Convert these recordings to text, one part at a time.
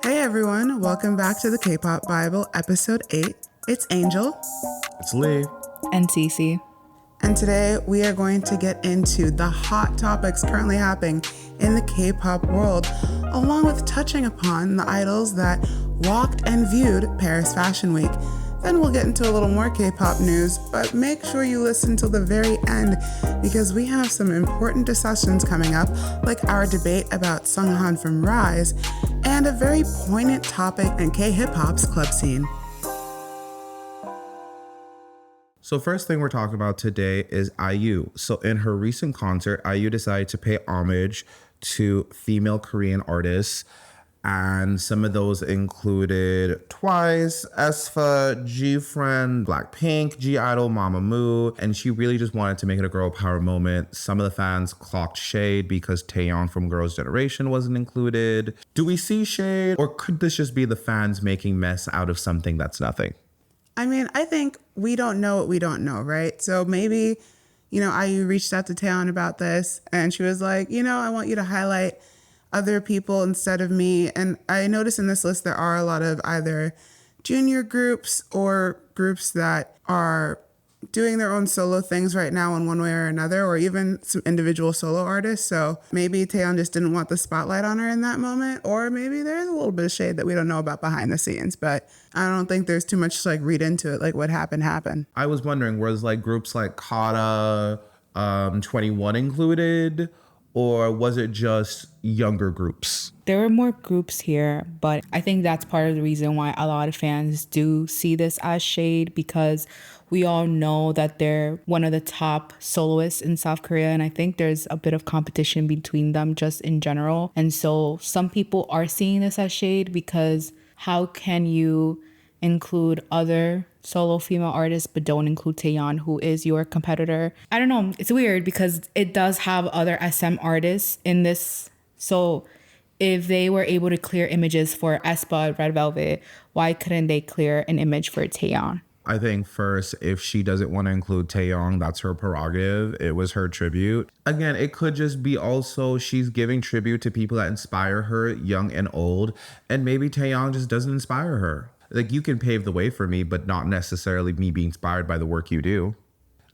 Hey everyone, welcome back to the K-Pop Bible, episode 8. It's Angel. It's Lee. And Cece. And today we are going to get into the hot topics currently happening in the K-pop world, along with touching upon the idols that walked and viewed Paris Fashion Week. Then we'll get into a little more K-pop news, but make sure you listen till the very end because we have some important discussions coming up, like our debate about Seunghan from RIIZE and a very poignant topic in K-hip-hop's club scene. So first thing we're talking about today is IU. So in her recent concert, IU decided to pay homage to female Korean artists. And some of those included Twice, aespa, G-Friend, Blackpink, G-Idol, Mamamoo. And she really just wanted to make it a girl power moment. Some of the fans clocked shade because Taeyeon from Girls' Generation wasn't included. Do we see shade, or could this just be the fans making mess out of something that's nothing? I mean, I think we don't know what we don't know, right? So maybe, IU reached out to Taeyeon about this and she was like, I want you to highlight other people instead of me. And I noticed in this list there are a lot of either junior groups or groups that are doing their own solo things right now in one way or another, or even some individual solo artists. So maybe Taeyeon just didn't want the spotlight on her in that moment, or maybe there's a little bit of shade that we don't know about behind the scenes, but I don't think there's too much to read into it, like what happened. I was wondering, was groups like Kata, 21 included, or was it just younger groups? There were more groups here, but I think that's part of the reason why a lot of fans do see this as shade, because we all know that they're one of the top soloists in South Korea, and I think there's a bit of competition between them just in general. And so some people are seeing this as shade because how can you include other solo female artists but don't include Taeyeon, who is your competitor? I don't know. It's weird because it does have other SM artists in this. So if they were able to clear images for aespa, Red Velvet, why couldn't they clear an image for Taeyeon? I think first, if she doesn't want to include Taeyeon, that's her prerogative. It was her tribute. Again, it could just be also she's giving tribute to people that inspire her, young and old, and maybe Taeyeon just doesn't inspire her. You can pave the way for me, but not necessarily me being inspired by the work you do.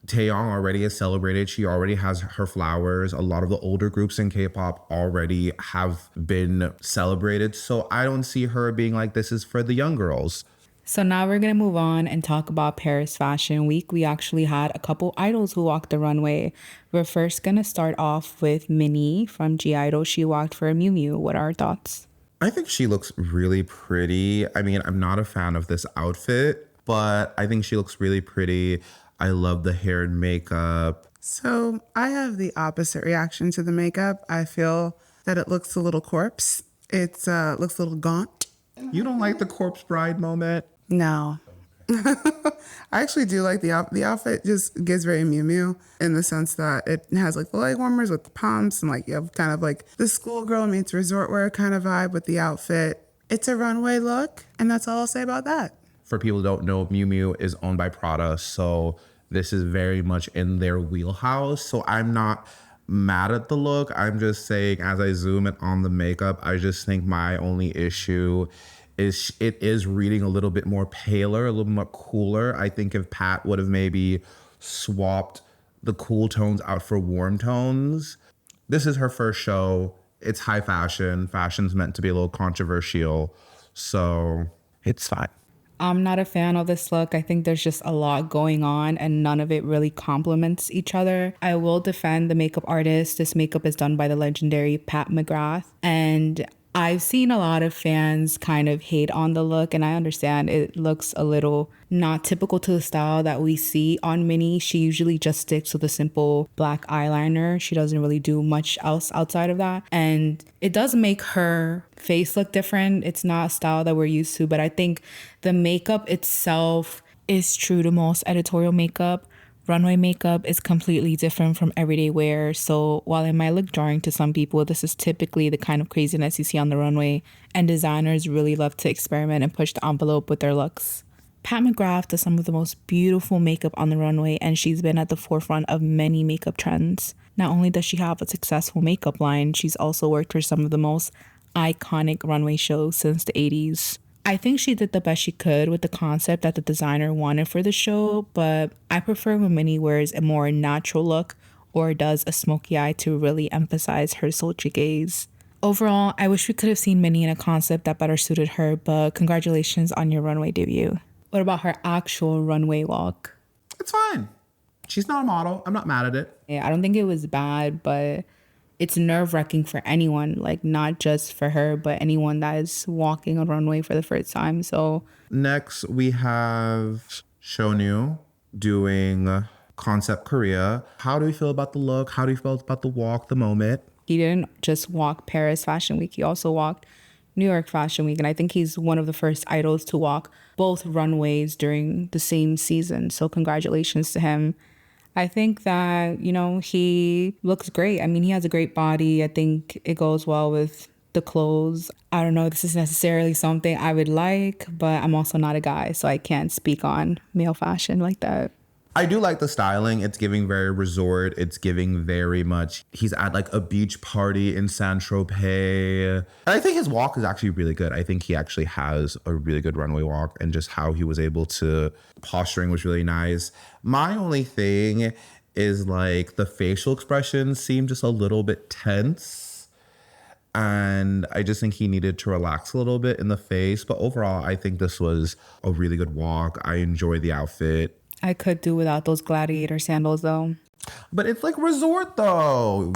Taeyeon already is celebrated. She already has her flowers. A lot of the older groups in K-pop already have been celebrated. So I don't see her being like, this is for the young girls. So now we're going to move on and talk about Paris Fashion Week. We actually had a couple idols who walked the runway. We're first going to start off with Minnie from G-Idol. She walked for Miu Miu. What are our thoughts? I think she looks really pretty. I mean, I'm not a fan of this outfit, but I think she looks really pretty. I love the hair and makeup. So I have the opposite reaction to the makeup. I feel that it looks a little corpse. It looks a little gaunt. You don't like the corpse bride moment? No. I actually do like the outfit. Just gives very Miu Miu in the sense that it has the leg warmers with the pumps, and you have kind of the schoolgirl meets resort wear kind of vibe with the outfit. It's a runway look, and that's all I'll say about that. For people who don't know, Miu Miu is owned by Prada, so this is very much in their wheelhouse. So I'm not mad at the look. I'm just saying, as I zoom in on the makeup, I just think my only issue is it is reading a little bit more paler, a little more cooler. I think if Pat would have maybe swapped the cool tones out for warm tones. This is her first show. It's high fashion. Fashion's meant to be a little controversial. So it's fine. I'm not a fan of this look. I think there's just a lot going on and none of it really complements each other. I will defend the makeup artist. This makeup is done by the legendary Pat McGrath. And I've seen a lot of fans kind of hate on the look, and I understand it looks a little not typical to the style that we see on Minnie. She usually just sticks with a simple black eyeliner. She doesn't really do much else outside of that. And it does make her face look different. It's not a style that we're used to, but I think the makeup itself is true to most editorial makeup. Runway makeup is completely different from everyday wear. So while it might look jarring to some people, this is typically the kind of craziness you see on the runway, and designers really love to experiment and push the envelope with their looks. Pat McGrath does some of the most beautiful makeup on the runway, and she's been at the forefront of many makeup trends. Not only does she have a successful makeup line, she's also worked for some of the most iconic runway shows since the 80s. I think she did the best she could with the concept that the designer wanted for the show, but I prefer when Minnie wears a more natural look or does a smoky eye to really emphasize her sultry gaze. Overall, I wish we could have seen Minnie in a concept that better suited her, but congratulations on your runway debut. What about her actual runway walk? It's fine. She's not a model. I'm not mad at it. Yeah, I don't think it was bad, but it's nerve-wracking for anyone, like not just for her, but anyone that is walking a runway for the first time. So Next, we have Shonu doing Concept Korea. How do you feel about the look? How do you feel about the walk, the moment? he didn't just walk Paris Fashion Week, he also walked New York Fashion Week. And I think he's one of the first idols to walk both runways during the same season. So congratulations to him. I think that, he looks great. I mean, he has a great body. I think it goes well with the clothes. I don't know if this is necessarily something I would like, but I'm also not a guy, so I can't speak on male fashion like that. I do like the styling. It's giving very resort. It's giving very much, he's at like a beach party in Saint-Tropez. And I think his walk is actually really good. I think he actually has a really good runway walk, and just how he was able to, posturing was really nice. My only thing is like the facial expressions seem just a little bit tense. And I just think he needed to relax a little bit in the face. But overall, I think this was a really good walk. I enjoy the outfit. I could do without those gladiator sandals though. But it's like resort though,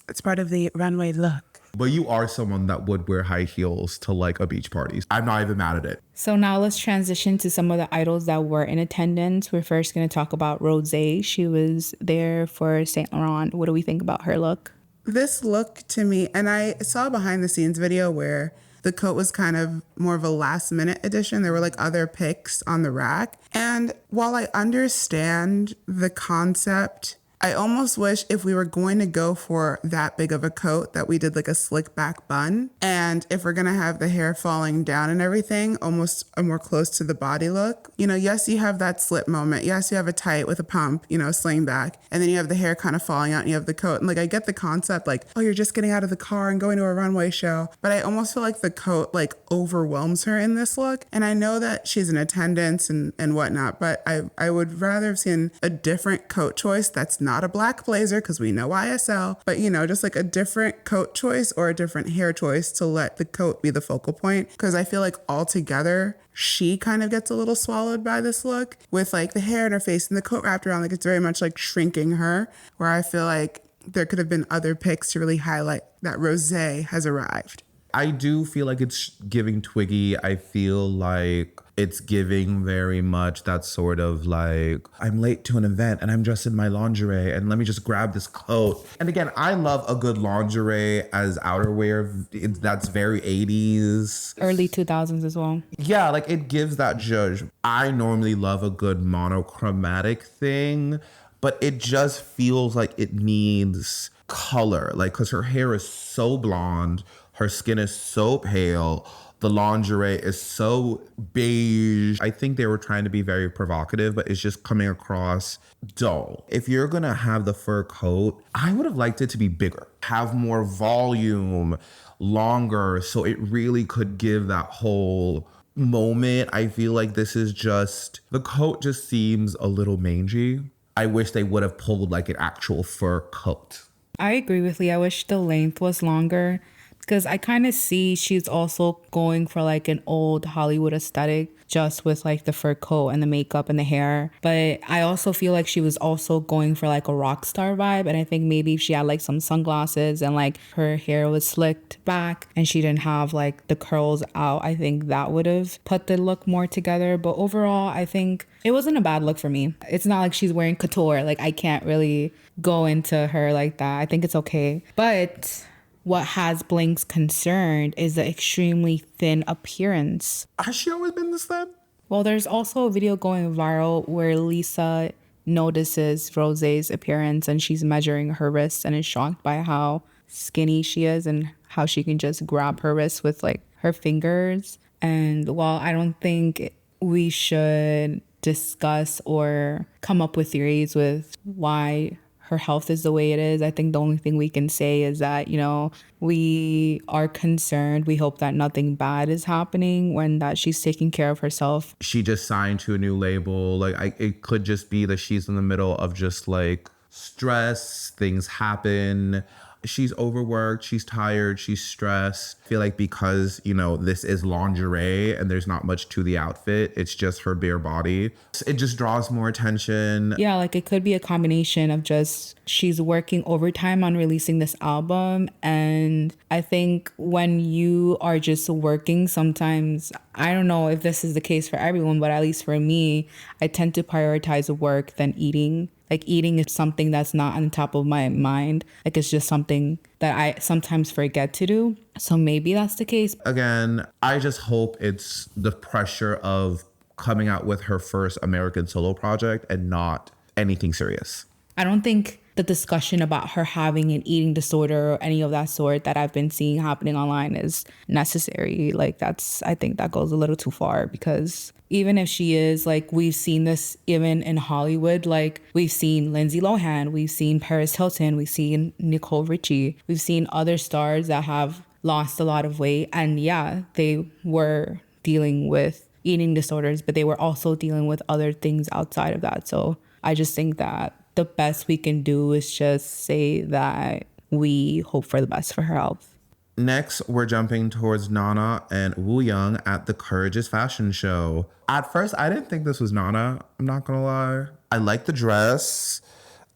It's part of the runway look. But you are someone that would wear high heels to like a beach party. I'm not even mad at it. So now let's transition to some of the idols that were in attendance. We're first going to talk about RIIZE. She was there for Saint Laurent. What do we think about her look? This look to me, and I saw a behind the scenes video where the coat was kind of more of a last minute addition. There were like other pics on the rack. And while I understand the concept, I almost wish if we were going to go for that big of a coat that we did like a slick back bun. And if we're going to have the hair falling down and everything, almost a more close to the body look. Yes, you have that slip moment. Yes, you have a tight with a pump, sling back. And then you have the hair kind of falling out and you have the coat. And like, I get the concept like, oh, you're just getting out of the car and going to a runway show. But I almost feel like the coat like overwhelms her in this look. And I know that she's in attendance and whatnot, but I would rather have seen a different coat choice that's not a black blazer because we know YSL, but just like a different coat choice or a different hair choice to let the coat be the focal point. Because I feel like altogether, she kind of gets a little swallowed by this look with like the hair in her face and the coat wrapped around. Like it's very much like shrinking her, where I feel like there could have been other pics to really highlight that RIIZE has arrived. I do feel like it's giving Twiggy. I feel like it's giving very much that sort of like, I'm late to an event and I'm dressed in my lingerie and let me just grab this coat. And again, I love a good lingerie as outerwear. That's very 80s. Early 2000s as well. Yeah, like it gives that judge. I normally love a good monochromatic thing, but it just feels like it needs color. Like, because her hair is so blonde. Her skin is so pale. The lingerie is so beige. I think they were trying to be very provocative, but it's just coming across dull. If you're gonna have the fur coat, I would have liked it to be bigger, have more volume, longer, so it really could give that whole moment. I feel like this is just, the coat just seems a little mangy. I wish they would have pulled like an actual fur coat. I agree with Lee. I wish the length was longer, because I kind of see she's also going for like an old Hollywood aesthetic just with like the fur coat and the makeup and the hair. But I also feel like she was also going for like a rock star vibe. And I think maybe if she had like some sunglasses and like her hair was slicked back and she didn't have like the curls out, I think that would have put the look more together. But overall, I think it wasn't a bad look for me. It's not like she's wearing couture. Like I can't really go into her like that. I think it's okay. But what has Blinks concerned is the extremely thin appearance. Has she always been this thin? Well, there's also a video going viral where Lisa notices RIIZE's appearance and she's measuring her wrists and is shocked by how skinny she is and how she can just grab her wrists with like her fingers. And while I don't think we should discuss or come up with theories with why her health is the way it is. I think the only thing we can say is that, you know, we are concerned. We hope that nothing bad is happening when that she's taking care of herself. She just signed to a new label. Like, it could just be that she's in the middle of just like stress, things happen. She's overworked, she's tired, she's stressed. I feel like because, you know, this is lingerie and there's not much to the outfit, it's just her bare body. It just draws more attention. Yeah, like it could be a combination of just she's working overtime on releasing this album. And I think when you are just working, sometimes, I don't know if this is the case for everyone, but at least for me, I tend to prioritize work than eating. Like eating is something that's not on top of my mind. Like it's just something that I sometimes forget to do. So maybe that's the case. Again, I just hope it's the pressure of coming out with her first American solo project and not anything serious. I don't think the discussion about her having an eating disorder or any of that sort that I've been seeing happening online is necessary. Like I think that goes a little too far, because even if she is, like, we've seen this even in Hollywood. Like we've seen Lindsay Lohan, we've seen Paris Hilton, we've seen Nicole Richie, we've seen other stars that have lost a lot of weight. And yeah, they were dealing with eating disorders, but they were also dealing with other things outside of that. So I just think that the best we can do is just say that we hope for the best for her health. Next, we're jumping towards Nana and Woo Young at the Courageous fashion show. At first, I didn't think this was Nana. I'm not gonna lie. I like the dress.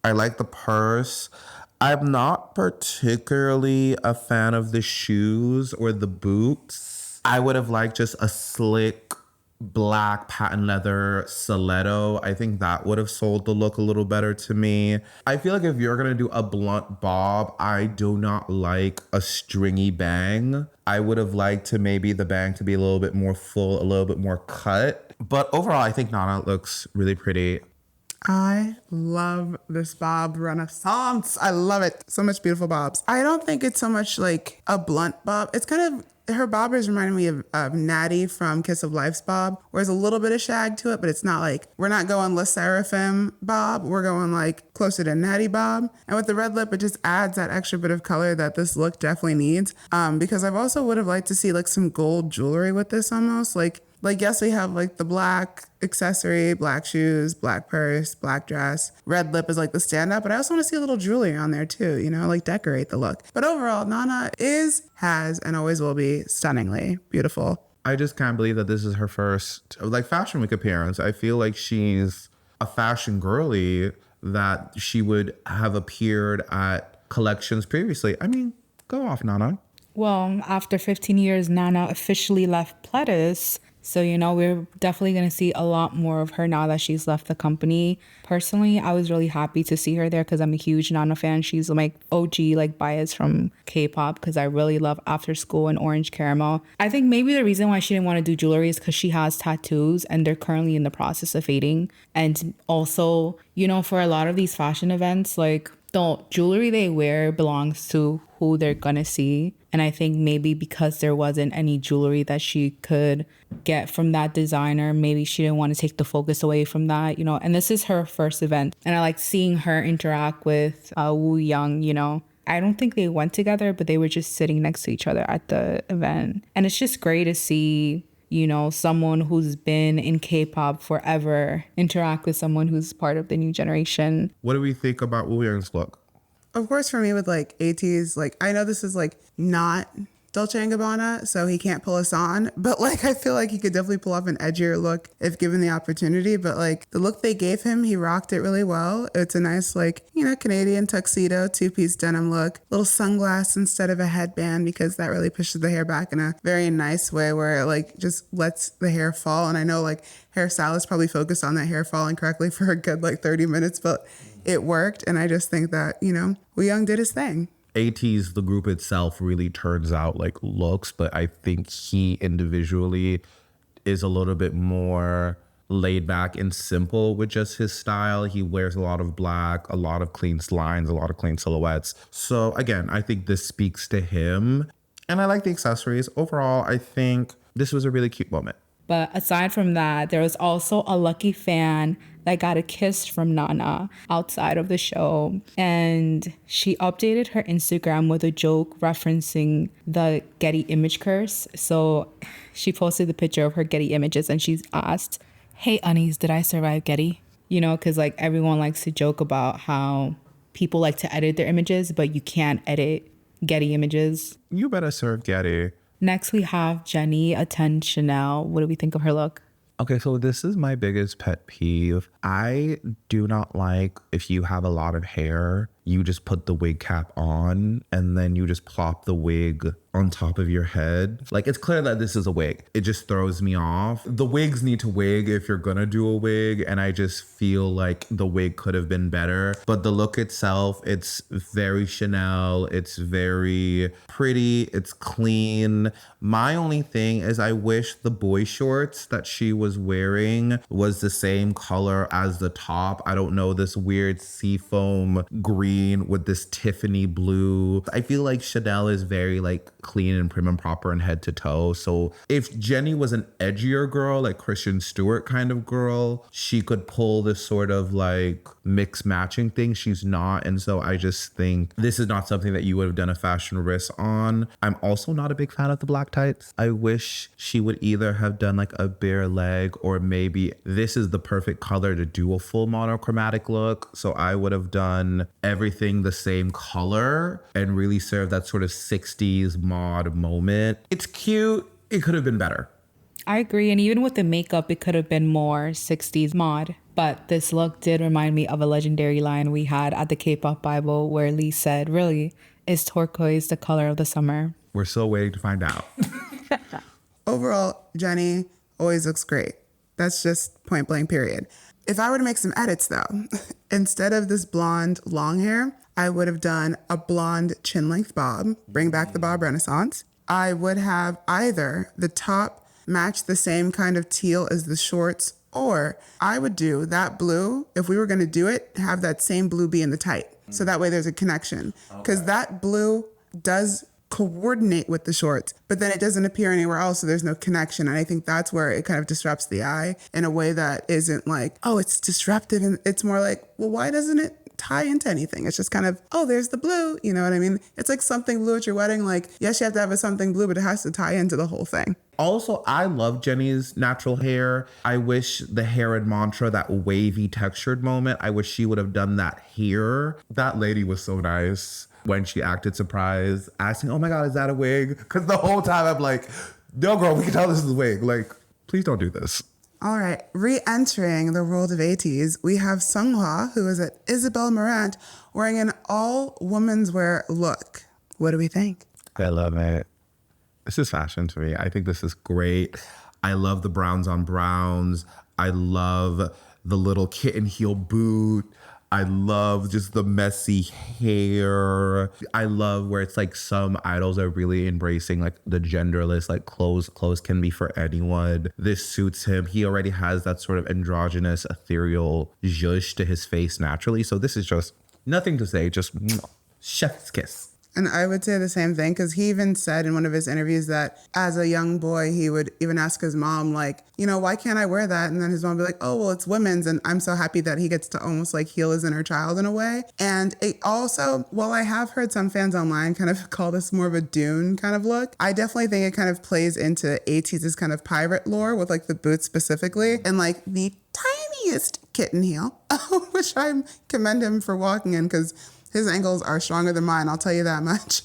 I like the purse. I'm not particularly a fan of the shoes or the boots. I would have liked just a slick black patent leather stiletto. I think that would have sold the look a little better to me. I feel like if you're gonna do a blunt bob, I do not like a stringy bang. I would have liked to maybe the bang to be a little bit more full, a little bit more cut. But overall, I think Nana looks really pretty. I love this bob renaissance. I love it. So much beautiful bobs. I don't think it's so much like a blunt bob. It's kind of, her bobbers reminded me of Natty from Kiss of Life's bob, where there's a little bit of shag to it, but it's not like, we're not going Le Seraphim bob. We're going like closer to Natty bob. And with the red lip, it just adds that extra bit of color that this look definitely needs. Because I've also would have liked to see like some gold jewelry with this almost. Like yes, we have like the black accessory, black shoes, black purse, black dress. Red lip is like the standout, but I also want to see a little jewelry on there too, you know, like decorate the look. But overall, Nana has, and always will be stunningly beautiful. I just can't believe that this is her first like fashion week appearance. I feel like she's a fashion girly that she would have appeared at collections previously. I mean, go off, Nana. Well, after 15 years, Nana officially left Pledis. So, you know, we're definitely going to see a lot more of her now that she's left the company. Personally, I was really happy to see her there because I'm a huge Nana fan. She's like OG, like bias from K-pop, because I really love After School and Orange Caramel. I think maybe the reason why she didn't want to do jewelry is because she has tattoos and they're currently in the process of fading. And also, you know, for a lot of these fashion events, like the jewelry they wear belongs to who they're gonna see. And I think maybe because there wasn't any jewelry that she could get from that designer, maybe she didn't want to take the focus away from that, you know. And this is her first event. And I like seeing her interact with Woo Young, you know. I don't think they went together, but they were just sitting next to each other at the event. And it's just great to see, you know, someone who's been in K-pop forever interact with someone who's part of the new generation. What do we think about Woo Young's look? Of course, for me with like ATEEZ, like I know this is like not Dolce & Gabbana, so he can't pull us on, but like I feel like he could definitely pull off an edgier look if given the opportunity. But like the look they gave him, he rocked it really well. It's a nice, like, you know, Canadian tuxedo, 2-piece denim look, little sunglass instead of a headband, because that really pushes the hair back in a very nice way where it like just lets the hair fall. And I know like hairstylists probably focused on that hair falling correctly for a good like 30 minutes, but it worked. And I just think that, you know, Woo Young did his thing. ATEEZ, the group itself, really turns out like looks, but I think he individually is a little bit more laid back and simple with just his style. He wears a lot of black, a lot of clean lines, a lot of clean silhouettes. So again, I think this speaks to him. And I like the accessories. Overall, I think this was a really cute moment. But aside from that, there was also a lucky fan that got a kiss from Nana outside of the show. And she updated her Instagram with a joke referencing the Getty image curse. So she posted the picture of her Getty images and she's asked, "Hey, Unis, did I survive Getty?" You know, because like everyone likes to joke about how people like to edit their images, but you can't edit Getty images. You better serve Getty. Next, we have Jenny attend Chanel. What do we think of her look? Okay, so this is my biggest pet peeve. I do not like if you have a lot of hair, you just put the wig cap on and then you just plop the wig on top of your head. Like, it's clear that this is a wig. It just throws me off. The wigs need to wig if you're gonna do a wig, and I just feel like the wig could have been better. But the look itself, it's very Chanel. It's very pretty. It's clean. My only thing is I wish the boy shorts that she was wearing was the same color as the top. I don't know, this weird seafoam green with this Tiffany blue. I feel like Chanel is very like clean and prim and proper and head to toe. So if Jenny was an edgier girl, like Kristen Stewart kind of girl, she could pull this sort of like mix matching thing. She's not. And so I just think this is not something that you would have done a fashion risk on. I'm also not a big fan of the black tights. I wish she would either have done like a bare leg, or maybe this is the perfect color to do a full monochromatic look. So I would have done everything the same color and really serve that sort of 60s mod moment. It's cute. It could have been better. I agree. And even with the makeup, it could have been more 60s mod. But this look did remind me of a legendary line we had at the K-pop Bible where Lee said, "Really, is turquoise the color of the summer?" We're still waiting to find out. Overall, Jenny always looks great. That's just point blank, period. If I were to make some edits though, instead of this blonde long hair, I would have done a blonde chin length bob, bring back the bob renaissance. I would have either the top match the same kind of teal as the shorts, or I would do that blue. If we were going to do it, have that same blue be in the tight. So that way there's a connection. Because that blue does coordinate with the shorts, but then it doesn't appear anywhere else, so there's no connection. And I think that's where it kind of disrupts the eye in a way that isn't like, oh, it's disruptive. And it's more like, well, why doesn't it tie into anything? It's just kind of, oh, there's the blue. You know what I mean? It's like something blue at your wedding. Like, yes, you have to have a something blue, but it has to tie into the whole thing. Also, I love Jenny's natural hair. I wish the hair in Mantra, that wavy textured moment, I wish she would have done that here. That lady was so nice when she acted surprised, asking, "Oh my God, is that a wig?" Because the whole time I'm like, no, girl, we can tell this is a wig. Like, please don't do this. All right, re-entering the world of 80s, we have Seunghwa, who is at Isabel Marant, wearing an all-women's wear look. What do we think? I love it. This is fashion to me. I think this is great. I love the browns on browns. I love the little kitten heel boot. I love just the messy hair. I love where it's like some idols are really embracing like the genderless, like clothes can be for anyone. This suits him. He already has that sort of androgynous, ethereal zhuzh to his face naturally. So this is just nothing to say, just chef's kiss. And I would say the same thing, because he even said in one of his interviews that as a young boy, he would even ask his mom, like, you know, why can't I wear that? And then his mom would be like, oh, well, it's women's. And I'm so happy that he gets to almost like heal his inner child in a way. And it also, while I have heard some fans online kind of call this more of a Dune kind of look, I definitely think it kind of plays into 80s kind of pirate lore with like the boots specifically and like the tiniest kitten heel, which I commend him for walking in, because his ankles are stronger than mine, I'll tell you that much.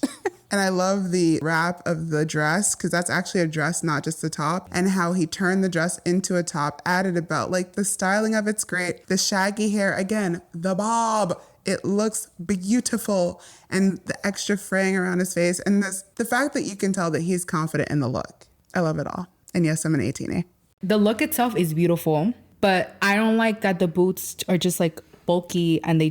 And I love the wrap of the dress, because that's actually a dress, not just the top, and how he turned the dress into a top, added a belt. Like, the styling of it's great. The shaggy hair, again, the bob, it looks beautiful, and the extra fraying around his face, and the fact that you can tell that he's confident in the look. I love it all. And yes, I'm an 18A. The look itself is beautiful, but I don't like that the boots are just like bulky and they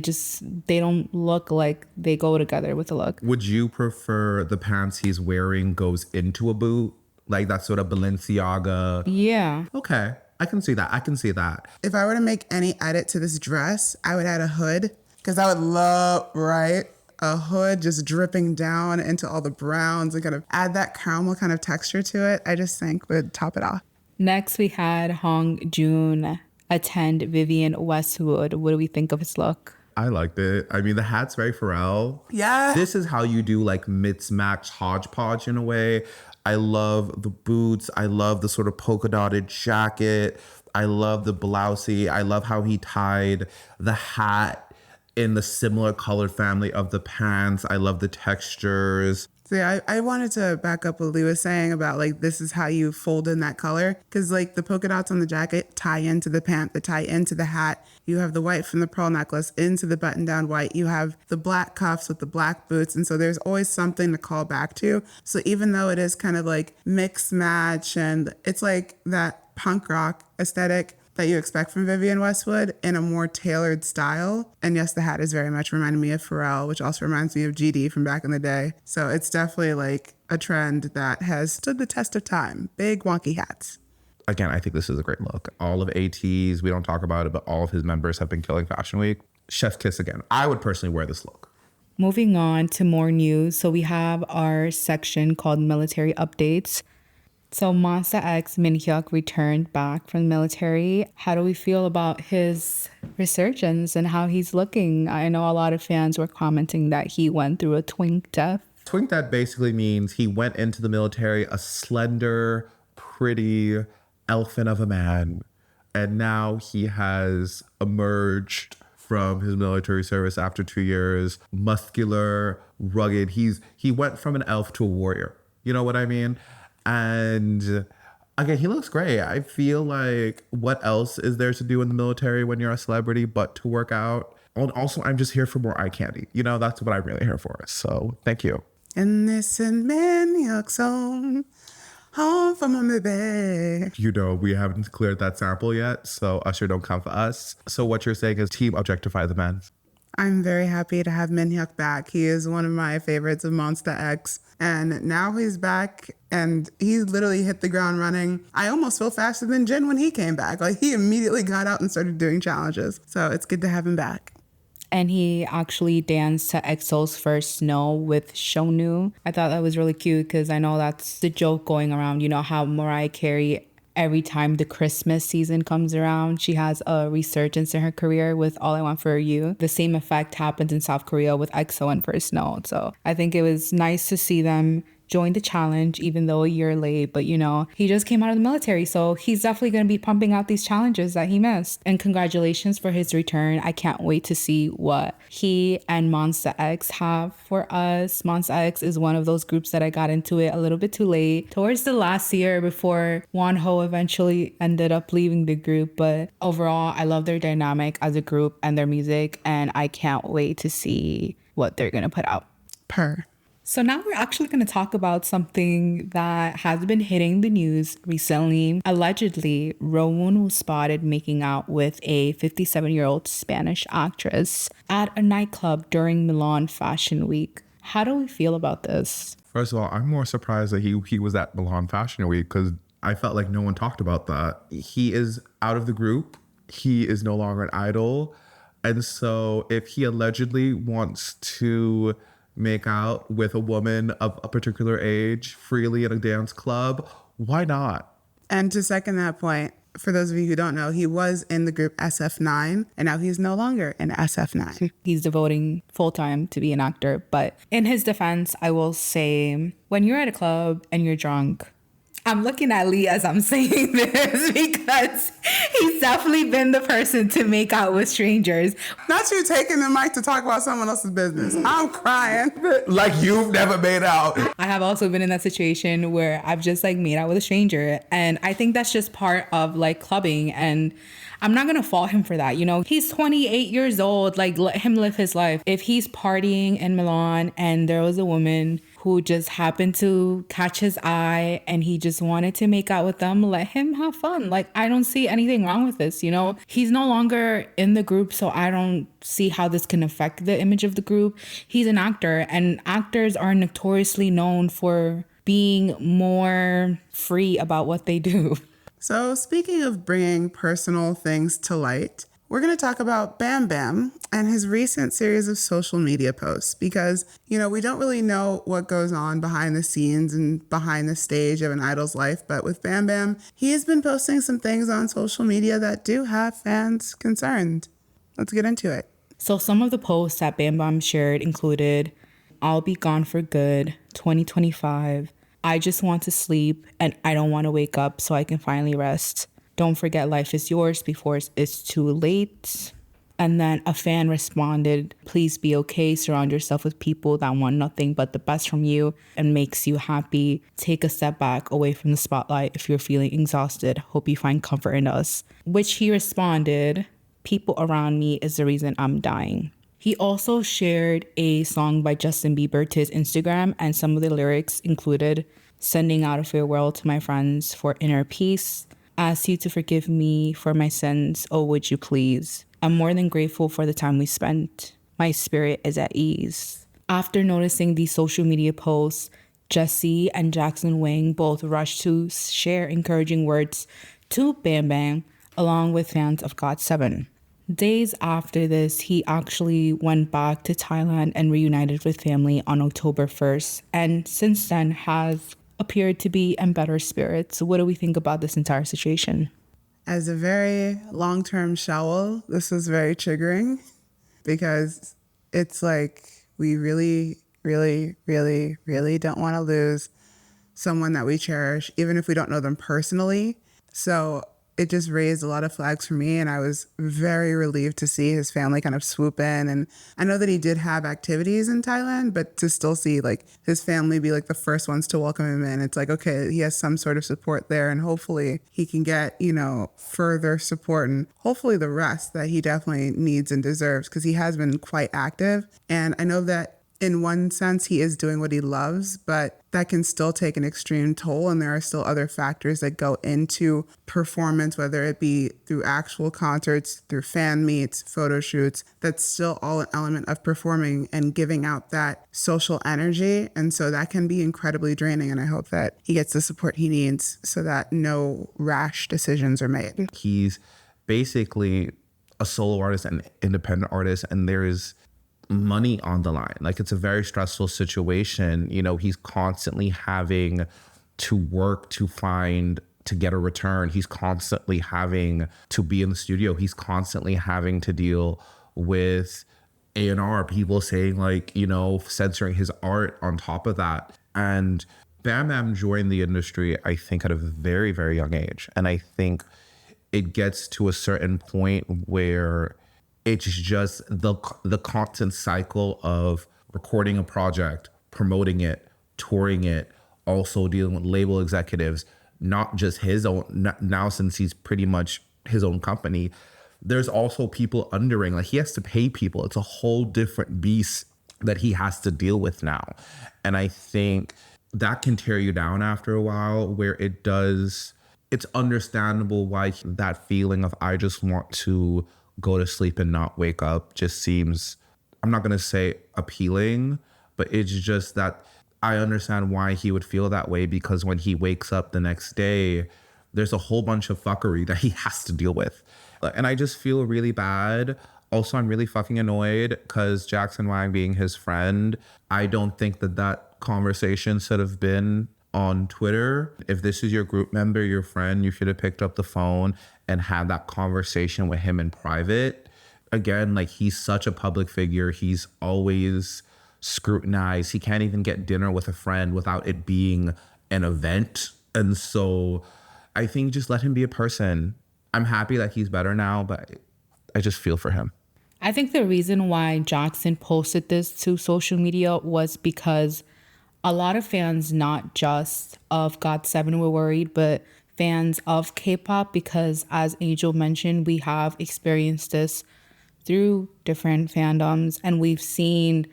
don't look like they go together with the look. Would you prefer the pants he's wearing goes into a boot? Like that sort of Balenciaga? Yeah. Okay. I can see that. If I were to make any edit to this dress, I would add a hood, because I would love, right? A hood just dripping down into all the browns and kind of add that caramel kind of texture to it. I just think would top it off. Next, we had Hong Joon attend Vivienne Westwood. What do we think of his look? I liked it. I mean, the hat's very Pharrell. Yeah. This is how you do like mix-match hodgepodge in a way. I love the boots. I love the sort of polka dotted jacket. I love the blousey. I love how he tied the hat in the similar color family of the pants. I love the textures. See, I wanted to back up what Lee was saying about like this is how you fold in that color, because like the polka dots on the jacket tie into the pant, that tie into the hat. You have the white from the pearl necklace into the button down white. You have the black cuffs with the black boots, and so there's always something to call back to. So even though it is kind of like mix match and it's like that punk rock aesthetic that you expect from Vivienne Westwood in a more tailored style. And yes, the hat is very much reminding me of Pharrell, which also reminds me of GD from back in the day. So it's definitely like a trend that has stood the test of time. Big wonky hats. Again, I think this is a great look. All of AT's, we don't talk about it, but all of his members have been killing Fashion Week. Chef's kiss again. I would personally wear this look. Moving on to more news. So we have our section called Military Updates. So Monsta X Min Hyuk returned back from the military. How do we feel about his resurgence and how he's looking? I know a lot of fans were commenting that he went through a twink death. Twink that basically means he went into the military a slender, pretty elephant of a man. And now he has emerged from his military service after 2 years, muscular, rugged. He went from an elf to a warrior. You know what I mean? And again, he looks great. I feel like what else is there to do in the military when you're a celebrity but to work out? And also, I'm just here for more eye candy. You know, that's what I'm really here for. So thank you. And this and Min Hyuk song, home from my baby. You know, we haven't cleared that sample yet, so Usher don't come for us. So what you're saying is team objectify the men. I'm very happy to have Min Hyuk back. He is one of my favorites of Monsta X. And now he's back and he literally hit the ground running. I almost feel faster than Jin when he came back. Like he immediately got out and started doing challenges. So it's good to have him back. And he actually danced to EXO's First Snow with Shonu. I thought that was really cute because I know that's the joke going around. You know how Mariah Carey, every time the Christmas season comes around, she has a resurgence in her career with All I Want For You. The same effect happens in South Korea with EXO and First Snow. So I think it was nice to see them join the challenge, even though a year late. But, you know, he just came out of the military, so he's definitely going to be pumping out these challenges that he missed. And congratulations for his return. I can't wait to see what he and Monsta X have for us. Monsta X is one of those groups that I got into it a little bit too late, towards the last year before Wonho eventually ended up leaving the group. But overall, I love their dynamic as a group and their music, and I can't wait to see what they're going to put out. So now we're actually going to talk about something that has been hitting the news recently. Allegedly, Rowoon was spotted making out with a 57-year-old Spanish actress at a nightclub during Milan Fashion Week. How do we feel about this? First of all, I'm more surprised that he was at Milan Fashion Week because I felt like no one talked about that. He is out of the group. He is no longer an idol. And so if he allegedly wants to make out with a woman of a particular age freely at a dance club, why not? And to second that point, for those of you who don't know, he was in the group SF9 and now he's no longer in SF9. He's devoting full time to be an actor. But in his defense, I will say when you're at a club and you're drunk, I'm looking at Lee as I'm saying this because he's definitely been the person to make out with strangers. Not you taking the mic to talk about someone else's business. I'm crying. Like you've never made out. I have also been in that situation where I've just like made out with a stranger. And I think that's just part of like clubbing. And I'm not going to fault him for that. You know, he's 28 years old. Like, let him live his life. If he's partying in Milan and there was a woman who just happened to catch his eye and he just wanted to make out with them, let him have fun. Like, I don't see anything wrong with this, you know? He's no longer in the group, so I don't see how this can affect the image of the group. He's an actor, and actors are notoriously known for being more free about what they do. So speaking of bringing personal things to light, we're going to talk about Bam Bam and his recent series of social media posts because, we don't really know what goes on behind the scenes and behind the stage of an idol's life. But with Bam Bam, he has been posting some things on social media that do have fans concerned. Let's get into it. So some of the posts that Bam Bam shared included, "I'll be gone for good, 2025. I just want to sleep and I don't want to wake up so I can finally rest. Don't forget life is yours before it's too late." And then a fan responded, "Please be okay. Surround yourself with people that want nothing but the best from you and makes you happy. Take a step back away from the spotlight if you're feeling exhausted. Hope you find comfort in us." Which he responded, "People around me is the reason I'm dying." He also shared a song by Justin Bieber to his Instagram, and some of the lyrics included, "Sending out a farewell to my friends for inner peace. Ask you to forgive me for my sins, oh would you please. I'm more than grateful for the time we spent. My spirit is at ease." After noticing these social media posts, Jessie and Jackson Wang both rushed to share encouraging words to Bam Bam, along with fans of GOT7. Days after this, he actually went back to Thailand and reunited with family on October 1st, and since then has appeared to be in better spirits. What do we think about this entire situation? As a very long-term Shawl, this was very triggering because it's like we really, really, really, really don't want to lose someone that we cherish, even if we don't know them personally. So it just raised a lot of flags for me, and I was very relieved to see his family kind of swoop in. And I know that he did have activities in Thailand, but to still see like his family be like the first ones to welcome him in, it's like, okay, he has some sort of support there, and hopefully he can get, further support and hopefully the rest that he definitely needs and deserves, because he has been quite active. And I know that in one sense, he is doing what he loves, but that can still take an extreme toll. And there are still other factors that go into performance, whether it be through actual concerts, through fan meets, photo shoots. That's still all an element of performing and giving out that social energy. And so that can be incredibly draining. And I hope that he gets the support he needs so that no rash decisions are made. He's basically a solo artist and independent artist, and there is money on the line. Like, it's a very stressful situation. He's constantly having to work to get a return. He's constantly having to be in the studio. He's constantly having to deal with A&R, people saying censoring his art on top of that. And Bam Bam joined the industry, I think, at a very, very young age. And I think it gets to a certain point where it's just the constant cycle of recording a project, promoting it, touring it, also dealing with label executives, not just his own. Now, since he's pretty much his own company, there's also people undering. Like, he has to pay people. It's a whole different beast that he has to deal with now. And I think that can tear you down after a while, where it's understandable why that feeling of I just want to go to sleep and not wake up just seems, I'm not going to say appealing, but it's just that I understand why he would feel that way, because when he wakes up the next day, there's a whole bunch of fuckery that he has to deal with. And I just feel really bad. Also, I'm really fucking annoyed because Jackson Wang being his friend, I don't think that conversation should have been on Twitter. If this is your group member, your friend, you should have picked up the phone and had that conversation with him in private. Again, he's such a public figure. He's always scrutinized. He can't even get dinner with a friend without it being an event. And so I think just let him be a person. I'm happy that he's better now, but I just feel for him. I think the reason why Jackson posted this to social media was because a lot of fans, not just of GOT7, were worried, but fans of K-pop, because as Angel mentioned, we have experienced this through different fandoms, and we've seen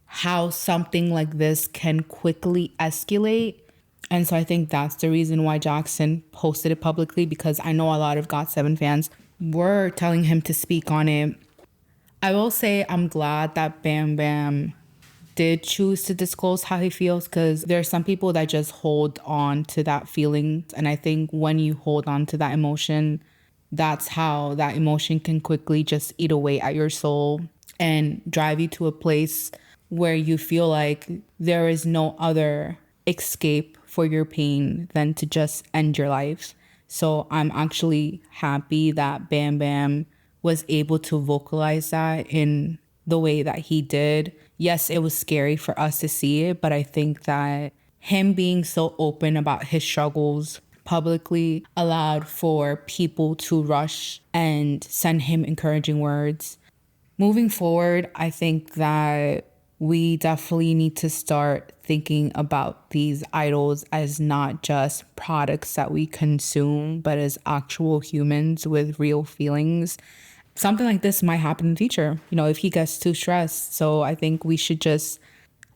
how something like this can quickly escalate. And so I think that's the reason why Jackson posted it publicly, because I know a lot of GOT7 fans were telling him to speak on it. I will say I'm glad that Bam Bam did choose to disclose how he feels, because there are some people that just hold on to that feeling. And I think when you hold on to that emotion, that's how that emotion can quickly just eat away at your soul and drive you to a place where you feel like there is no other escape for your pain than to just end your life. So I'm actually happy that Bam Bam was able to vocalize that in the way that he did. Yes, it was scary for us to see it, but I think that him being so open about his struggles publicly allowed for people to rush and send him encouraging words. Moving forward, I think that we definitely need to start thinking about these idols as not just products that we consume, but as actual humans with real feelings. Something like this might happen in the future, if he gets too stressed. So I think we should just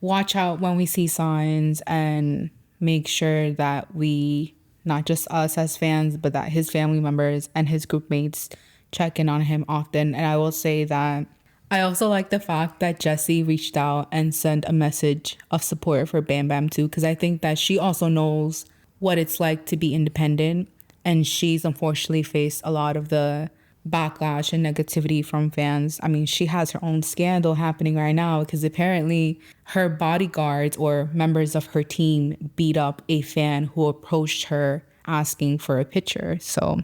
watch out when we see signs and make sure that we, not just us as fans, but that his family members and his group mates check in on him often. And I will say that I also like the fact that Jessie reached out and sent a message of support for Bam Bam too, because I think that she also knows what it's like to be independent. And she's unfortunately faced a lot of the backlash and negativity from fans. I mean, she has her own scandal happening right now because apparently her bodyguards or members of her team beat up a fan who approached her asking for a picture. So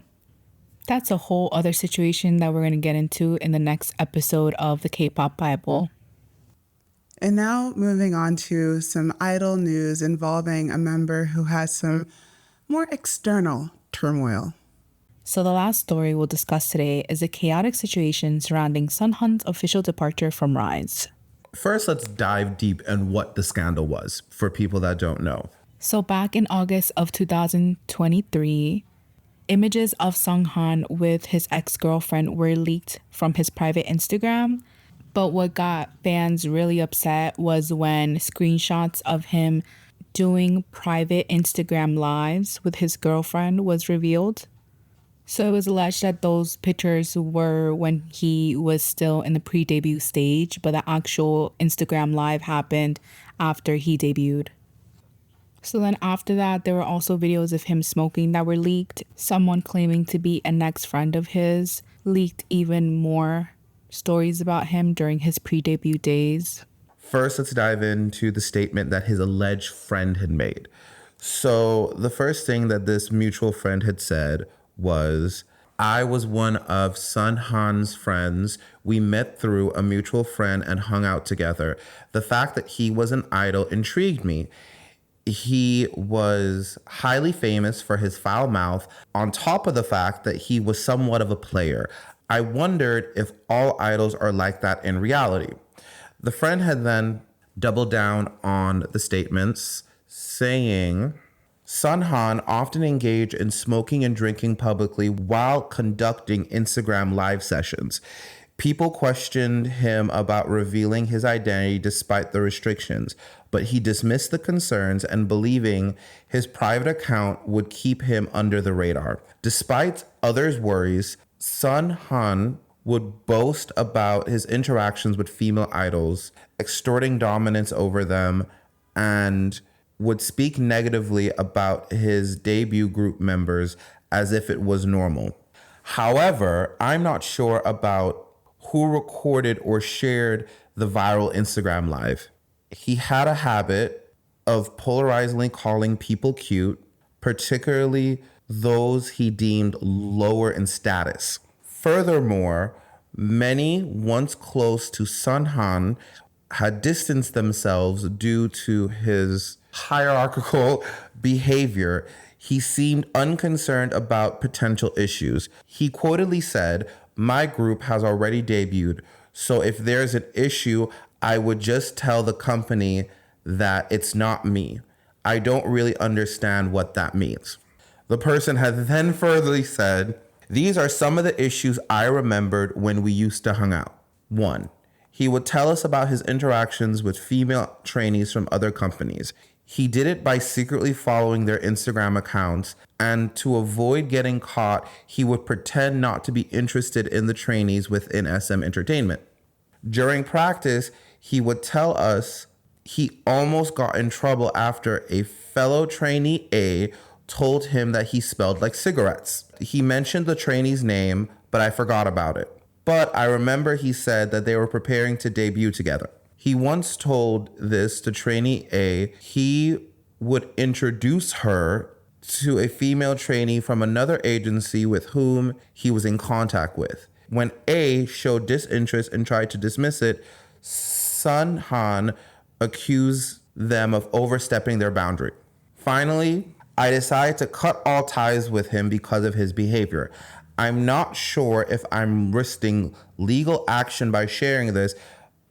that's a whole other situation that we're going to get into in the next episode of the K-Pop Bible. And now moving on to some idol news involving a member who has some more external turmoil. So the last story we'll discuss today is a chaotic situation surrounding Seunghan's official departure from RIIZE. First, let's dive deep in what the scandal was for people that don't know. So back in August of 2023, images of Seunghan with his ex-girlfriend were leaked from his private Instagram. But what got fans really upset was when screenshots of him doing private Instagram lives with his girlfriend was revealed. So it was alleged that those pictures were when he was still in the pre-debut stage, but the actual Instagram live happened after he debuted. So then after that, there were also videos of him smoking that were leaked. Someone claiming to be an ex-friend of his leaked even more stories about him during his pre-debut days. First, let's dive into the statement that his alleged friend had made. So the first thing that this mutual friend had said was, I was one of Seunghan's friends. We met through a mutual friend and hung out together. The fact that he was an idol intrigued me. He was highly famous for his foul mouth, on top of the fact that he was somewhat of a player. I wondered if all idols are like that in reality. The friend had then doubled down on the statements, saying, Seunghan often engaged in smoking and drinking publicly while conducting Instagram live sessions. People questioned him about revealing his identity despite the restrictions, but he dismissed the concerns and believing his private account would keep him under the radar. Despite others' worries, Seunghan would boast about his interactions with female idols, extorting dominance over them, and would speak negatively about his debut group members as if it was normal. However, I'm not sure about who recorded or shared the viral Instagram live. He had a habit of polarizingly calling people cute, particularly those he deemed lower in status. Furthermore, many once close to Seunghan had distanced themselves due to his hierarchical behavior. He seemed unconcerned about potential issues. He quotedly said, my group has already debuted, so if there's an issue, I would just tell the company that it's not me. I don't really understand what that means. The person had then furtherly said, these are some of the issues I remembered when we used to hang out. 1. He would tell us about his interactions with female trainees from other companies. He did it by secretly following their Instagram accounts, and to avoid getting caught, he would pretend not to be interested in the trainees within SM Entertainment. During practice, he would tell us he almost got in trouble after a fellow trainee A told him that he spelled like cigarettes. He mentioned the trainee's name, but I forgot about it. But I remember he said that they were preparing to debut together. He once told this to trainee A. He would introduce her to a female trainee from another agency with whom he was in contact with. When A showed disinterest and tried to dismiss it, Seunghan accused them of overstepping their boundary. Finally, I decided to cut all ties with him because of his behavior. I'm not sure if I'm risking legal action by sharing this,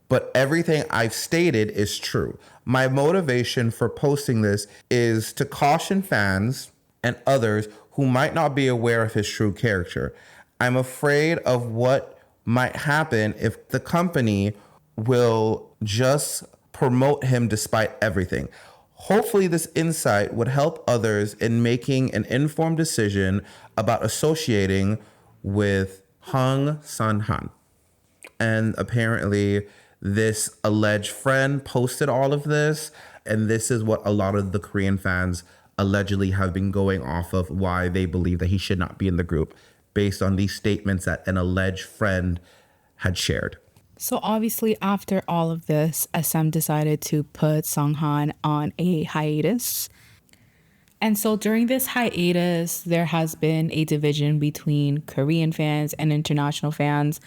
but everything I've stated is true. My motivation for posting this is to caution fans and others who might not be aware of his true character. I'm afraid of what might happen if the company will just promote him despite everything. Hopefully this insight would help others in making an informed decision about associating with Hung Seunghan. And apparently this alleged friend posted all of this, and this is what a lot of the Korean fans allegedly have been going off of, why they believe that he should not be in the group, based on these statements that an alleged friend had shared. So obviously after all of this, SM decided to put Seunghan on a hiatus. And so during this hiatus, there has been a division between Korean fans and international fans.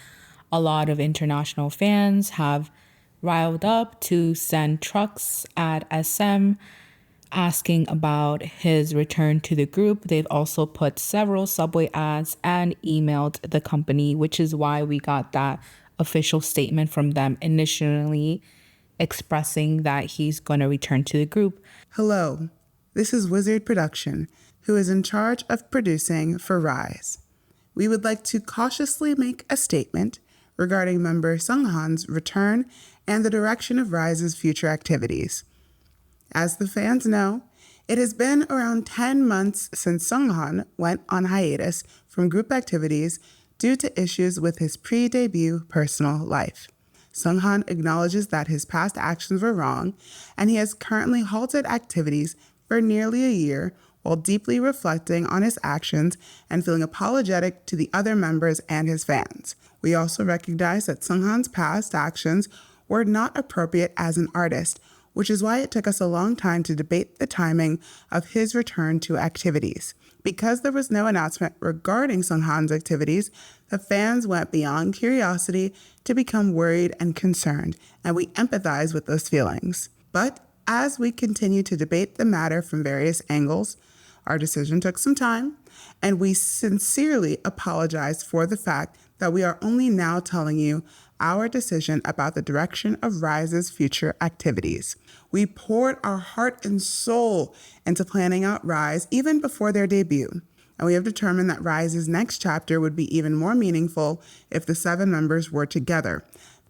A lot of international fans have riled up to send trucks at SM asking about his return to the group. They've also put several subway ads and emailed the company, which is why we got that official statement from them initially expressing that he's going to return to the group. Hello, this is Wizard Production, who is in charge of producing for RIIZE. We would like to cautiously make a statement regarding member Seunghan's return and the direction of RIIZE's future activities. As the fans know, it has been around 10 months since Seunghan went on hiatus from group activities due to issues with his pre-debut personal life. Seunghan acknowledges that his past actions were wrong, and he has currently halted activities for nearly a year while deeply reflecting on his actions and feeling apologetic to the other members and his fans. We also recognize that Seunghan's past actions were not appropriate as an artist, which is why it took us a long time to debate the timing of his return to activities. Because there was no announcement regarding Seunghan's activities, the fans went beyond curiosity to become worried and concerned, and we empathize with those feelings. But as we continue to debate the matter from various angles, our decision took some time, and we sincerely apologize for the fact that we are only now telling you our decision about the direction of RIIZE's future activities. We poured our heart and soul into planning out RIIZE even before their debut, and we have determined that RIIZE's next chapter would be even more meaningful if the 7 members were together.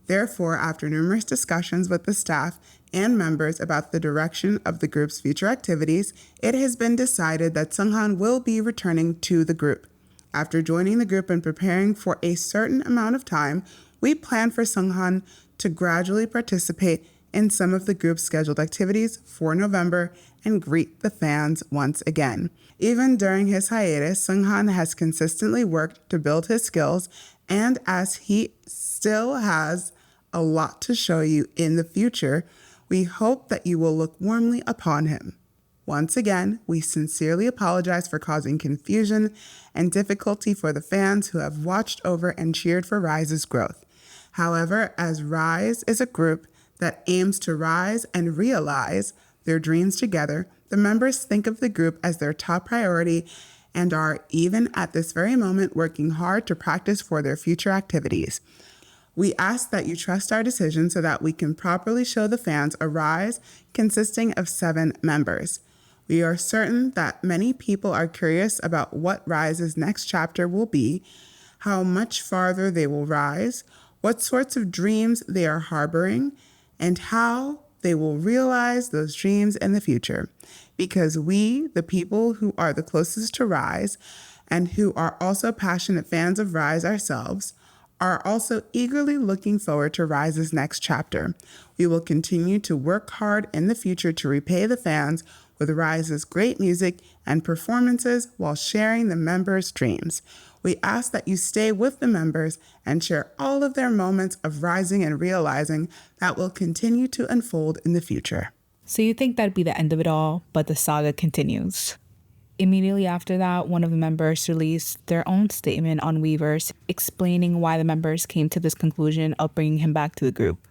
Therefore, after numerous discussions with the staff and members about the direction of the group's future activities, it has been decided that Seunghan will be returning to the group. After joining the group and preparing for a certain amount of time, we plan for Seunghan to gradually participate in some of the group's scheduled activities for November and greet the fans once again. Even during his hiatus, Seunghan has consistently worked to build his skills, and as he still has a lot to show you in the future, we hope that you will look warmly upon him. Once again, we sincerely apologize for causing confusion and difficulty for the fans who have watched over and cheered for RIIZE's growth. However, as RIIZE is a group that aims to rise and realize their dreams together, the members think of the group as their top priority and are, even at this very moment, working hard to practice for their future activities. We ask that you trust our decision so that we can properly show the fans a RIIZE consisting of 7 members. We are certain that many people are curious about what RIIZE's next chapter will be, how much farther they will rise, what sorts of dreams they are harboring, and how they will realize those dreams in the future. Because we, the people who are the closest to RIIZE, and who are also passionate fans of RIIZE ourselves, are also eagerly looking forward to RIIZE's next chapter. We will continue to work hard in the future to repay the fans with RIIZE's great music and performances while sharing the members' dreams. We ask that you stay with the members and share all of their moments of rising and realizing that will continue to unfold in the future. So you think that'd be the end of it all, but the saga continues. Immediately after that, one of the members released their own statement on Weverse explaining why the members came to this conclusion of bringing him back to the group.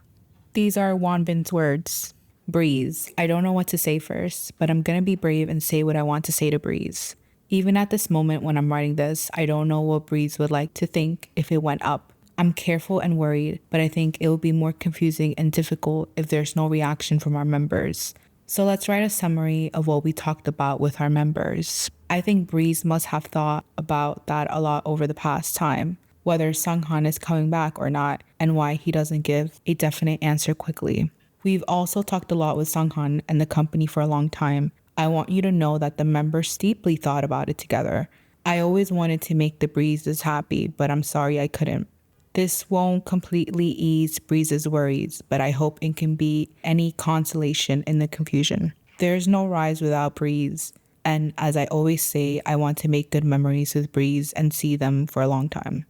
These are Wonbin's words. BRIIZE. I don't know what to say first, but I'm gonna be brave and say what I want to say to BRIIZE. Even at this moment when I'm writing this, I don't know what BRIIZE would like to think if it went up. I'm careful and worried, but I think it will be more confusing and difficult if there's no reaction from our members. So let's write a summary of what we talked about with our members. I think BRIIZE must have thought about that a lot over the past time, whether Seunghan is coming back or not, and why he doesn't give a definite answer quickly. We've also talked a lot with Seunghan and the company for a long time. I want you to know that the members deeply thought about it together. I always wanted to make the BRIIZEs happy, but I'm sorry I couldn't. This won't completely ease BRIIZE's worries, but I hope it can be any consolation in the confusion. There's no RIIZE without BRIIZE, and as I always say, I want to make good memories with BRIIZE and see them for a long time.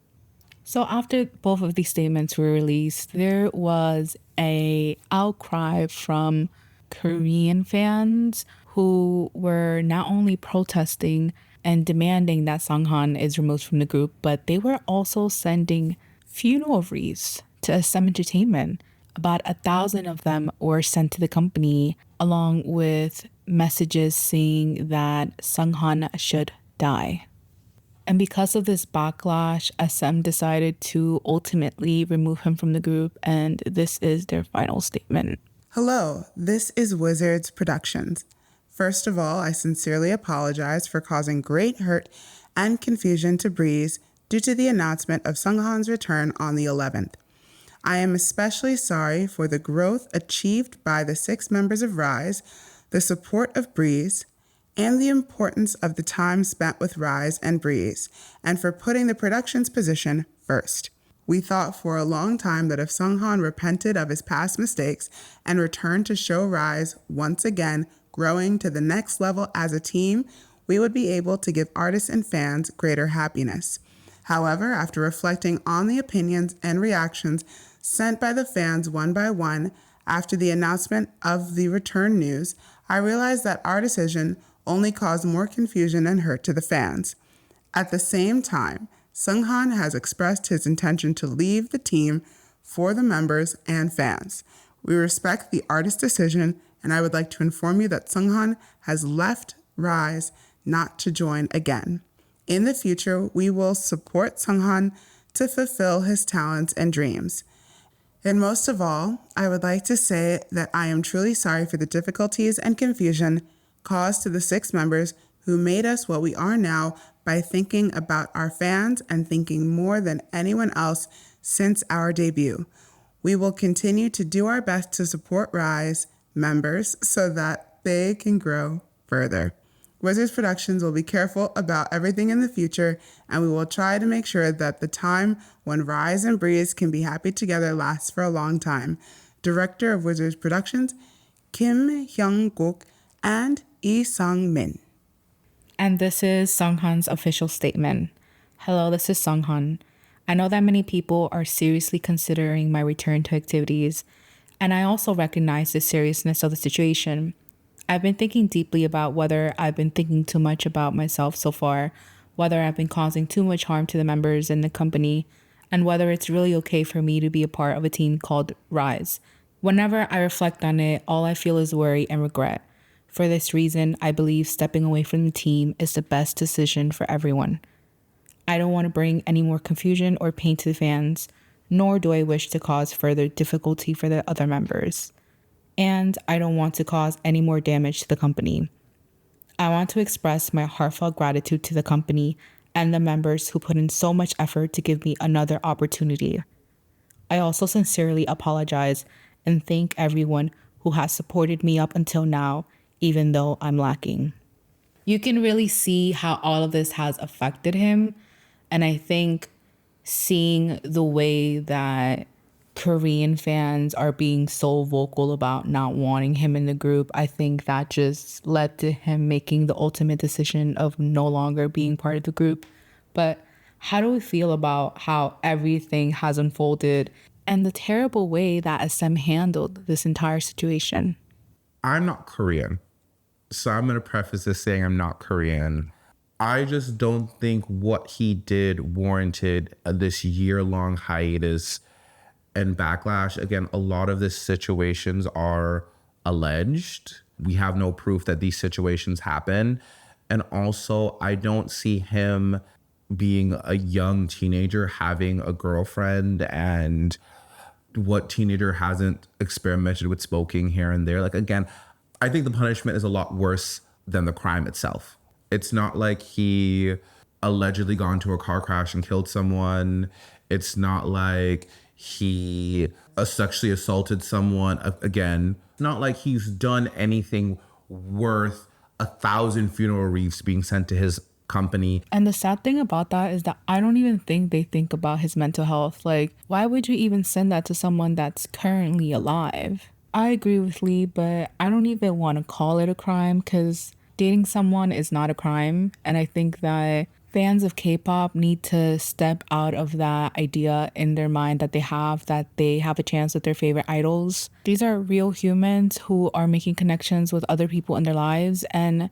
So after both of these statements were released, there was a outcry from Korean fans who were not only protesting and demanding that Seunghan is removed from the group, but they were also sending funeral wreaths to SM Entertainment. About 1,000 of them were sent to the company, along with messages saying that Seunghan should die. And because of this backlash, SM decided to ultimately remove him from the group, and this is their final statement. Hello, this is RIIZE Productions. First of all, I sincerely apologize for causing great hurt and confusion to BRIIZE due to the announcement of Seunghan's return on the 11th. I am especially sorry for the growth achieved by the 6 members of RIIZE, the support of BRIIZE, and the importance of the time spent with RIIZE and BRIIZE, and for putting the production's position first. We thought for a long time that if Seunghan repented of his past mistakes and returned to show RIIZE once again growing to the next level as a team, we would be able to give artists and fans greater happiness. However, after reflecting on the opinions and reactions sent by the fans one by one after the announcement of the return news, I realized that our decision only caused more confusion and hurt to the fans. At the same time, Seunghan has expressed his intention to leave the team for the members and fans. We respect the artist's decision, and I would like to inform you that Seunghan has left RIIZE not to join again. In the future, we will support Seunghan to fulfill his talents and dreams. And most of all, I would like to say that I am truly sorry for the difficulties and confusion caused to the 6 members who made us what we are now by thinking about our fans and thinking more than anyone else since our debut. We will continue to do our best to support RIIZE members so that they can grow further. RIIZE Productions will be careful about everything in the future, and we will try to make sure that the time when RIIZE and BRIIZE can be happy together lasts for a long time. Director of RIIZE Productions, Kim Hyung-guk and Lee Sang-min. And this is Seunghan's official statement. Hello, this is Seunghan. I know that many people are seriously considering my return to activities, and I also recognize the seriousness of the situation. I've been thinking deeply about whether I've been thinking too much about myself so far, whether I've been causing too much harm to the members and the company, and whether it's really okay for me to be a part of a team called RIIZE. Whenever I reflect on it, all I feel is worry and regret. For this reason, I believe stepping away from the team is the best decision for everyone. I don't want to bring any more confusion or pain to the fans, nor do I wish to cause further difficulty for the other members. And I don't want to cause any more damage to the company. I want to express my heartfelt gratitude to the company and the members who put in so much effort to give me another opportunity. I also sincerely apologize and thank everyone who has supported me up until now, even though I'm lacking. You can really see how all of this has affected him. And I think seeing the way that Korean fans are being so vocal about not wanting him in the group. I think that just led to him making the ultimate decision of no longer being part of the group. But how do we feel about how everything has unfolded and the terrible way that SM handled this entire situation? I'm not Korean. So I'm going to preface this saying I'm not Korean. I just don't think what he did warranted this year-long hiatus and backlash. Again, a lot of these situations are alleged. We have no proof that these situations happen. And also, I don't see him being a young teenager having a girlfriend, and what teenager hasn't experimented with smoking here and there. Like, again, I think the punishment is a lot worse than the crime itself. It's not like he allegedly got into a car crash and killed someone. It's not like he sexually assaulted someone. Again, not like he's done anything worth 1,000 funeral wreaths being sent to his company. And the sad thing about that is that I don't even think they think about his mental health. Like, why would you even send that to someone that's currently alive? I agree with Lee, but I don't even want to call it a crime because dating someone is not a crime. And I think that fans of K-pop need to step out of that idea in their mind that they have a chance with their favorite idols. These are real humans who are making connections with other people in their lives, and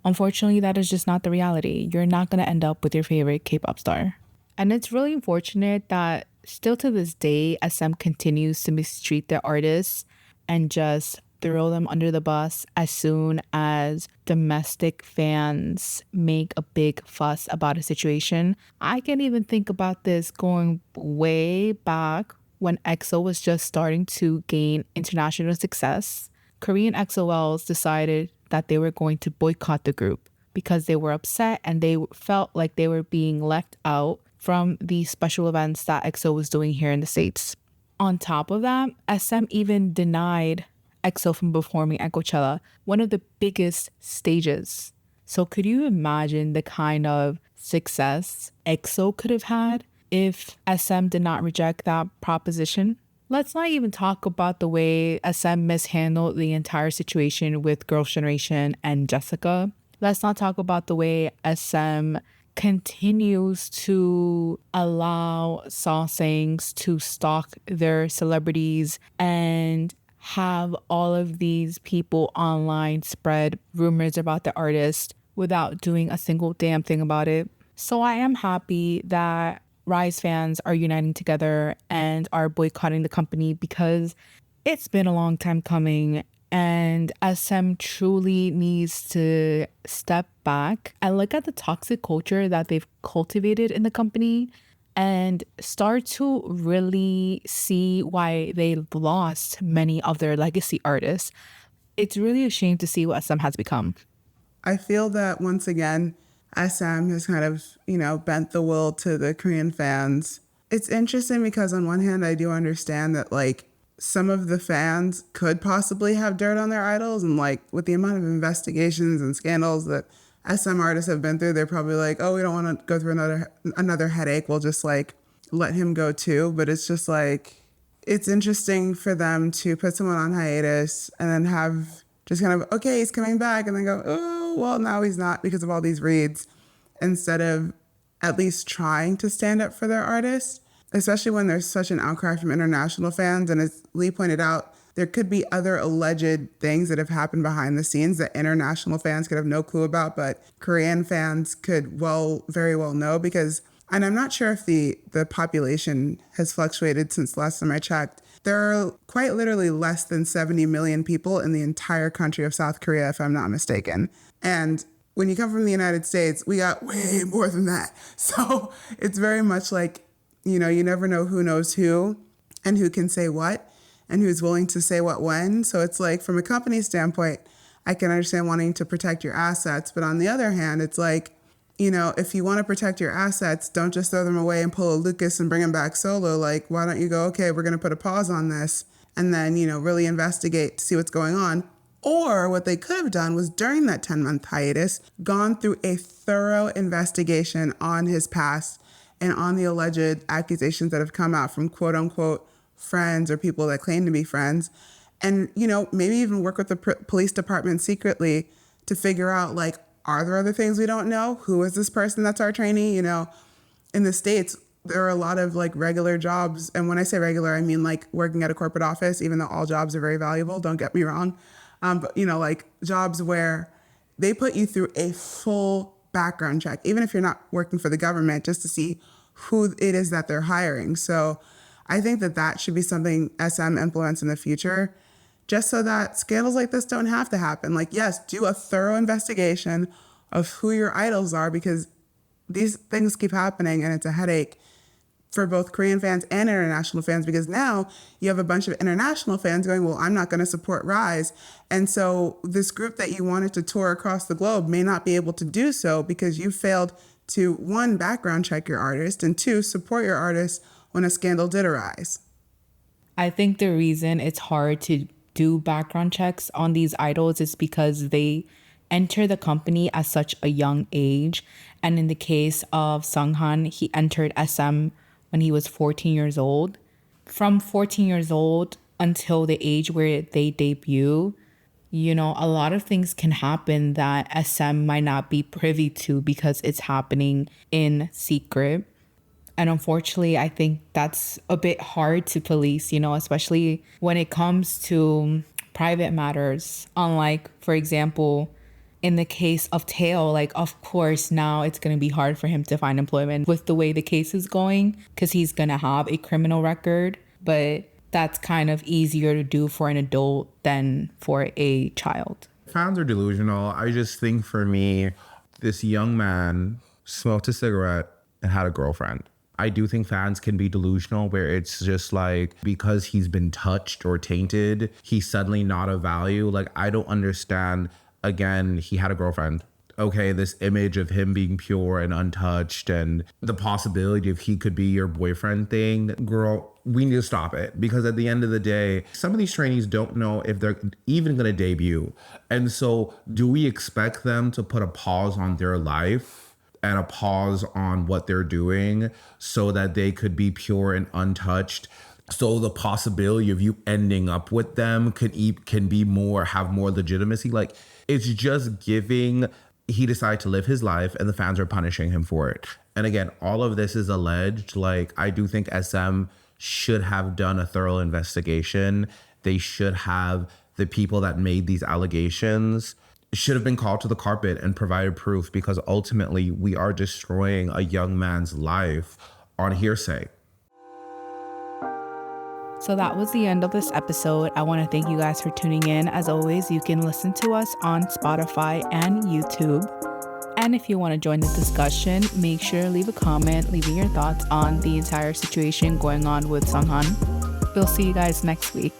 unfortunately, that is just not the reality. You're not going to end up with your favorite K-pop star. And it's really unfortunate that still to this day, SM continues to mistreat their artists and just throw them under the bus as soon as domestic fans make a big fuss about a situation. I can even think about this going way back when EXO was just starting to gain international success. Korean EXO-Ls decided that they were going to boycott the group because they were upset and they felt like they were being left out from the special events that EXO was doing here in the States. On top of that, SM even denied EXO from performing at Coachella, one of the biggest stages. So could you imagine the kind of success EXO could have had if SM did not reject that proposition? Let's not even talk about the way SM mishandled the entire situation with Girls' Generation and Jessica. Let's not talk about the way SM continues to allow Sasaengs to stalk their celebrities and have all of these people online spread rumors about the artist without doing a single damn thing about it. So I am happy that RIIZE fans are uniting together and are boycotting the company because it's been a long time coming, and SM truly needs to step back and look at the toxic culture that they've cultivated in the company and start to really see why they lost many of their legacy artists. It's really a shame to see what SM has become. I feel that once again, SM has kind of, bent the will to the Korean fans. It's interesting because on one hand, I do understand that like some of the fans could possibly have dirt on their idols, and like with the amount of investigations and scandals that SM artists have been through, they're probably like, oh, we don't want to go through another headache. We'll just like let him go too. But it's just like, it's interesting for them to put someone on hiatus and then have just kind of, okay, he's coming back, and then go, oh, well, now he's not because of all these reads, instead of at least trying to stand up for their artist, especially when there's such an outcry from international fans. And as Lee pointed out, there could be other alleged things that have happened behind the scenes that international fans could have no clue about, but Korean fans could very well know because, and I'm not sure if the population has fluctuated since last time I checked. There are quite literally less than 70 million people in the entire country of South Korea, if I'm not mistaken. And when you come from the United States, we got way more than that. So it's very much like, you never know who knows who and who can say what and who's willing to say what when. So it's like, from a company standpoint, I can understand wanting to protect your assets. But on the other hand, it's like, if you want to protect your assets, don't just throw them away and pull a Lucas and bring them back solo. Like, why don't you go, okay, we're going to put a pause on this and then, really investigate to see what's going on. Or what they could have done was during that 10-month hiatus, gone through a thorough investigation on his past and on the alleged accusations that have come out from quote unquote friends or people that claim to be friends, and, you know, maybe even work with the police department secretly to figure out, like, are there other things we don't know? Who is this person that's our trainee? You know, in the States, there are a lot of like regular jobs. And when I say regular, I mean like working at a corporate office, even though all jobs are very valuable, don't get me wrong. But, you know, like jobs where they put you through a full background check, even if you're not working for the government, just to see who it is that they're hiring. So I think that that should be something SM implements in the future, just so that scandals like this don't have to happen. Like, yes, do a thorough investigation of who your idols are, because these things keep happening and it's a headache for both Korean fans and international fans, because now you have a bunch of international fans going, well, I'm not going to support RIIZE. And so this group that you wanted to tour across the globe may not be able to do so because you failed to, one, background check your artist, and two, support your artist when a scandal did arise. I think the reason it's hard to do background checks on these idols is because they enter the company at such a young age. And in the case of Seunghan, he entered SM when he was 14 years old. From 14 years old until the age where they debut, you know, a lot of things can happen that SM might not be privy to because it's happening in secret. And unfortunately, I think that's a bit hard to police, you know, especially when it comes to private matters. Unlike, for example, in the case of Taeho, like, of course, now it's going to be hard for him to find employment with the way the case is going because he's going to have a criminal record. But that's kind of easier to do for an adult than for a child. Fans are delusional. I just think for me, this young man smoked a cigarette and had a girlfriend. I do think fans can be delusional where it's just like because he's been touched or tainted, he's suddenly not of value. Like, I don't understand. Again, he had a girlfriend. Okay, this image of him being pure and untouched and the possibility of he could be your boyfriend thing, girl, we need to stop it. Because at the end of the day, some of these trainees don't know if they're even going to debut. And so do we expect them to put a pause on their life and a pause on what they're doing so that they could be pure and untouched? So the possibility of you ending up with them can be more, have more legitimacy. Like, it's just giving, he decided to live his life and the fans are punishing him for it. And again, all of this is alleged. Like, I do think SM should have done a thorough investigation. They should have, the people that made these allegations should have been called to the carpet and provided proof, because ultimately we are destroying a young man's life on hearsay. So that was the end of this episode. I want to thank you guys for tuning in. As always, you can listen to us on Spotify and YouTube. And if you want to join the discussion, make sure to leave a comment, leaving your thoughts on the entire situation going on with Seunghan. We'll see you guys next week.